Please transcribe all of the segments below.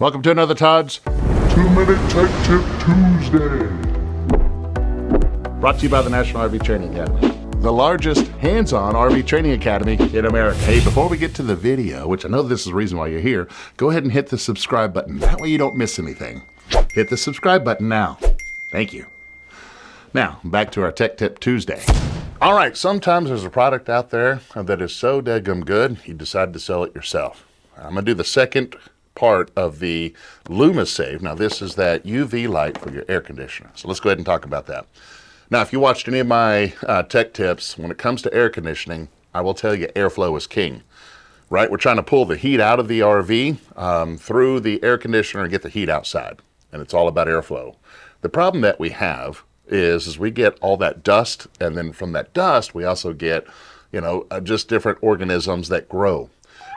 Welcome to another Todd's 2-Minute Tech Tip Tuesday. Brought to you by the National RV Training Academy, the largest hands-on RV training academy in America. Hey, before we get to the video, which I know this is the reason why you're here, go ahead and hit the subscribe button. That way you don't miss anything. Hit the subscribe button now. Thank you. Now, back to our Tech Tip Tuesday. All right, sometimes there's a product out there that is so daggum good, you decide to sell it yourself. I'm going to do the second part of the Lumasafe. Now, this is that UV light for your air conditioner. So let's go ahead and talk about that. Now, if you watched any of my tech tips, when it comes to air conditioning, I will tell you airflow is king, right? We're trying to pull the heat out of the RV through the air conditioner and get the heat outside, and it's all about airflow. The problem that we have is we get all that dust, and then from that dust, we also get, just different organisms that grow.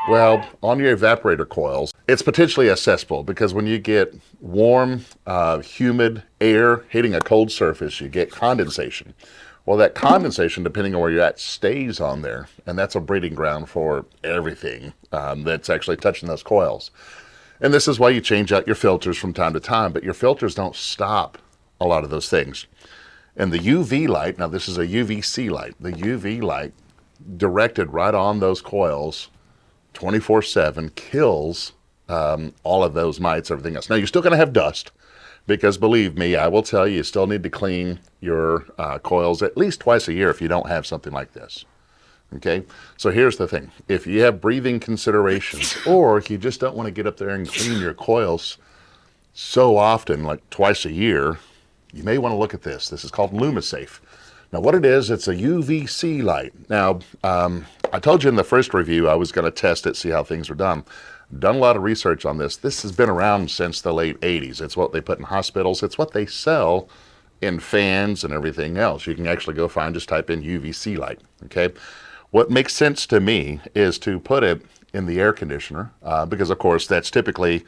Well, on your evaporator coils, it's potentially a cesspool because when you get warm, humid air hitting a cold surface, you get condensation. Well, that condensation, depending on where you're at, stays on there, and that's a breeding ground for everything that's actually touching those coils. And this is why you change out your filters from time to time, but your filters don't stop a lot of those things. And the UV light, now this is a UVC light, the UV light directed right on those coils 24/7 kills all of those mites, everything else. Now, you're still going to have dust because, believe me, I will tell you, you still need to clean your coils at least twice a year if you don't have something like this. Okay, so here's the thing. If you have breathing considerations or if you just don't want to get up there and clean your coils so often, like twice a year, you may want to look at this. This is called Lumasafe. Now, what it is, it's a UVC light. Now, I told you in the first review I was going to test it, see how things are done. Done a lot of research on this. This has been around since the late 80s. It's what they put in hospitals. It's what they sell in fans and everything else. You can actually go find, just type in UVC light, okay? What makes sense to me is to put it in the air conditioner because, of course, that's typically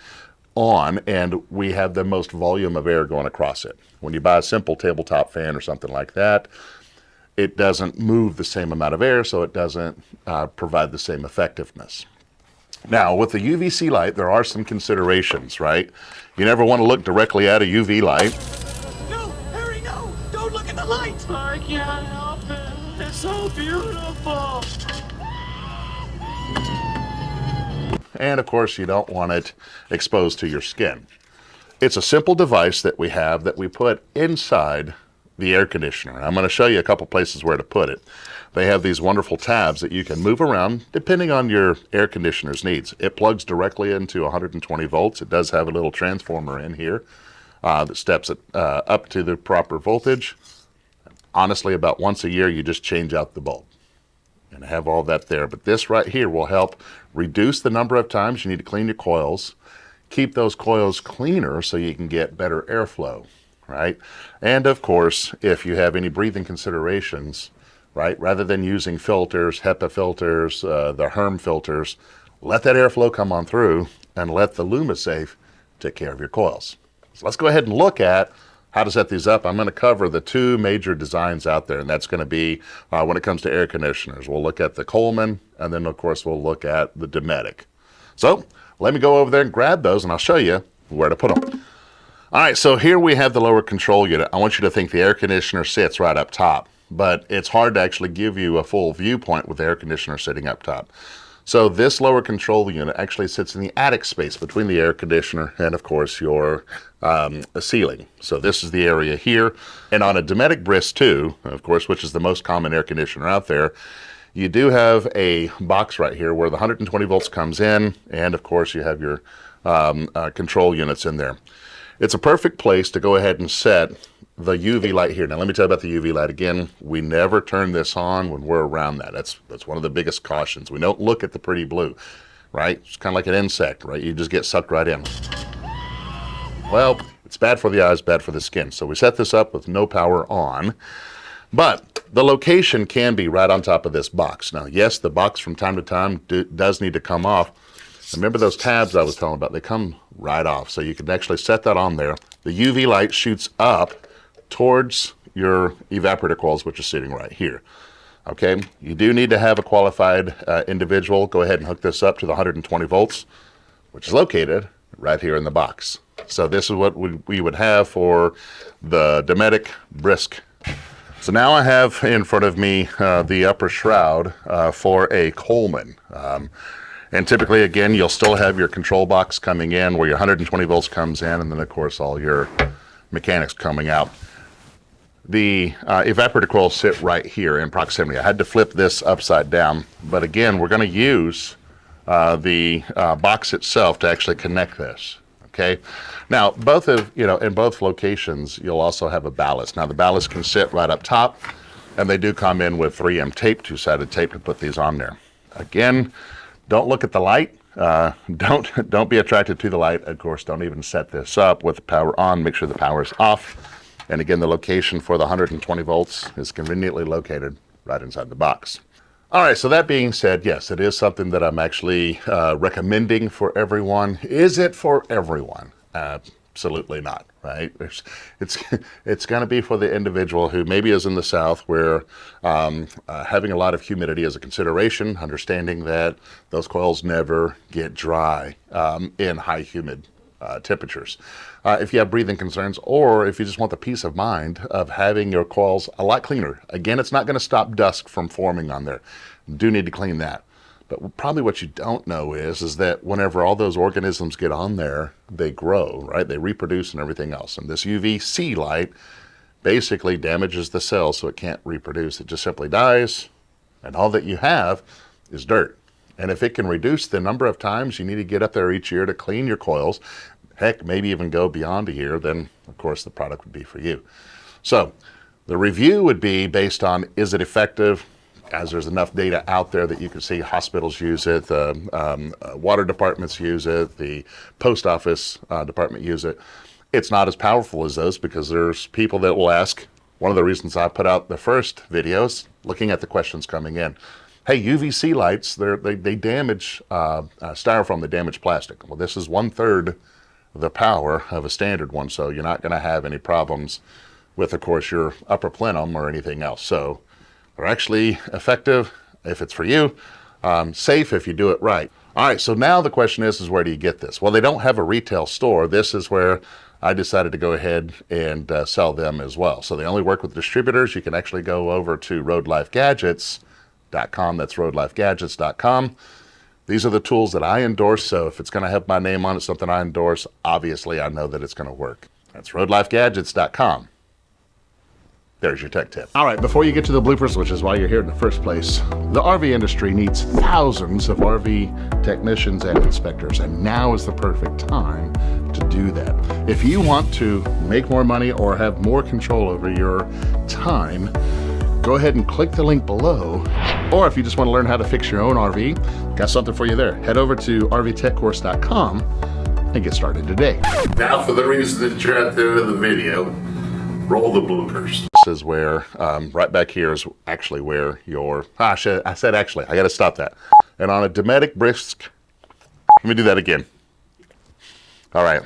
on and we have the most volume of air going across it. When you buy a simple tabletop fan or something like that, it doesn't move the same amount of air, so it doesn't provide the same effectiveness. Now, with the UVC light, there are some considerations, right? You never want to look directly at a UV light. No, Harry, no! Don't look at the light! I can't help it. It's so beautiful. And of course, you don't want it exposed to your skin. It's a simple device that we have that we put inside the air conditioner. I'm going to show you a couple places where to put it. They have these wonderful tabs that you can move around depending on your air conditioner's needs. It plugs directly into 120 volts. It does have a little transformer in here that steps it up to the proper voltage. Honestly, about once a year, you just change out the bulb and have all that there. But this right here will help reduce the number of times you need to clean your coils, keep those coils cleaner so you can get better airflow, right? And of course, if you have any breathing considerations, right, rather than using filters, HEPA filters, the Herm filters, let that airflow come on through and let the Lumasafe take care of your coils. So let's go ahead and look at how to set these up. I'm going to cover the two major designs out there, and that's going to be when it comes to air conditioners. We'll look at the Coleman, and then, of course, we'll look at the Dometic. So let me go over there and grab those, and I'll show you where to put them. All right, so here we have the lower control unit. I want you to think the air conditioner sits right up top, but it's hard to actually give you a full viewpoint with the air conditioner sitting up top. So this lower control unit actually sits in the attic space between the air conditioner and, of course, your ceiling. So this is the area here. And on a Dometic Brisk 2, of course, which is the most common air conditioner out there, you do have a box right here where the 120 volts comes in, and, of course, you have your control units in there. It's a perfect place to go ahead and set the UV light here. Now, let me tell you about the UV light again. We never turn this on when we're around that. That's one of the biggest cautions. We don't look at the pretty blue, right? It's kind of like an insect, right? You just get sucked right in. Well, it's bad for the eyes, bad for the skin. So we set this up with no power on, but the location can be right on top of this box. Now, yes, the box from time to time does need to come off. Remember those tabs I was telling about? They come right off. So you can actually set that on there. The UV light shoots up towards your evaporator coils, which is sitting right here. Okay, you do need to have a qualified individual go ahead and hook this up to the 120 volts, which is located right here in the box. So this is what we would have for the Dometic Brisk. So now I have in front of me the upper shroud for a Coleman. And typically, again, you'll still have your control box coming in where your 120 volts comes in, and then, of course, all your mechanics coming out. The evaporator coils sit right here in proximity. I had to flip this upside down, but again, we're going to use the box itself to actually connect this. Okay. Now, in both locations, you'll also have a ballast. Now, the ballast can sit right up top, and they do come in with 3M tape, two-sided tape to put these on there. Again, don't look at the light. Don't be attracted to the light. Of course, don't even set this up with the power on. Make sure the power is off. And again, the location for the 120 volts is conveniently located right inside the box. All right, so that being said, yes, it is something that I'm actually recommending for everyone. Is it for everyone? Absolutely not, right? It's going to be for the individual who maybe is in the South where having a lot of humidity is a consideration, understanding that those coils never get dry in high humid temperatures. If you have breathing concerns, or if you just want the peace of mind of having your coils a lot cleaner. Again, it's not going to stop dust from forming on there. You do need to clean that. But probably what you don't know is that whenever all those organisms get on there, they grow, right? They reproduce and everything else. And this UVC light basically damages the cell so it can't reproduce. It just simply dies, and all that you have is dirt. And if it can reduce the number of times you need to get up there each year to clean your coils, heck, maybe even go beyond a year, then of course the product would be for you. So the review would be based on, is it effective? As there's enough data out there that you can see hospitals use it, water departments use it, the post office department use it. It's not as powerful as those because there's people that will ask. One of the reasons I put out the first videos, looking at the questions coming in. Hey, UVC lights, they damage styrofoam, they damage plastic. Well, this is 1/3 the power of a standard one, so you're not going to have any problems with, of course, your upper plenum or anything else. So they're actually effective if it's for you, safe if you do it right. All right, so now the question is where do you get this? Well, they don't have a retail store. This is where I decided to go ahead and sell them as well. So they only work with distributors. You can actually go over to roadlifegadgets.com. That's roadlifegadgets.com. These are the tools that I endorse, so if it's going to have my name on it, something I endorse, obviously I know that it's going to work. That's roadlifegadgets.com. There's your tech tip. All right, before you get to the bloopers, which is why you're here in the first place, the RV industry needs thousands of RV technicians and inspectors, and now is the perfect time to do that. If you want to make more money or have more control over your time, go ahead and click the link below. Or if you just want to learn how to fix your own RV, got something for you there. Head over to rvtechcourse.com and get started today. Now for the reason that you're at the end of the video, roll the bloopers. This is where, right back here is actually where your, I said actually, I gotta stop that. And on a Dometic Brisk, let me do that again. All right.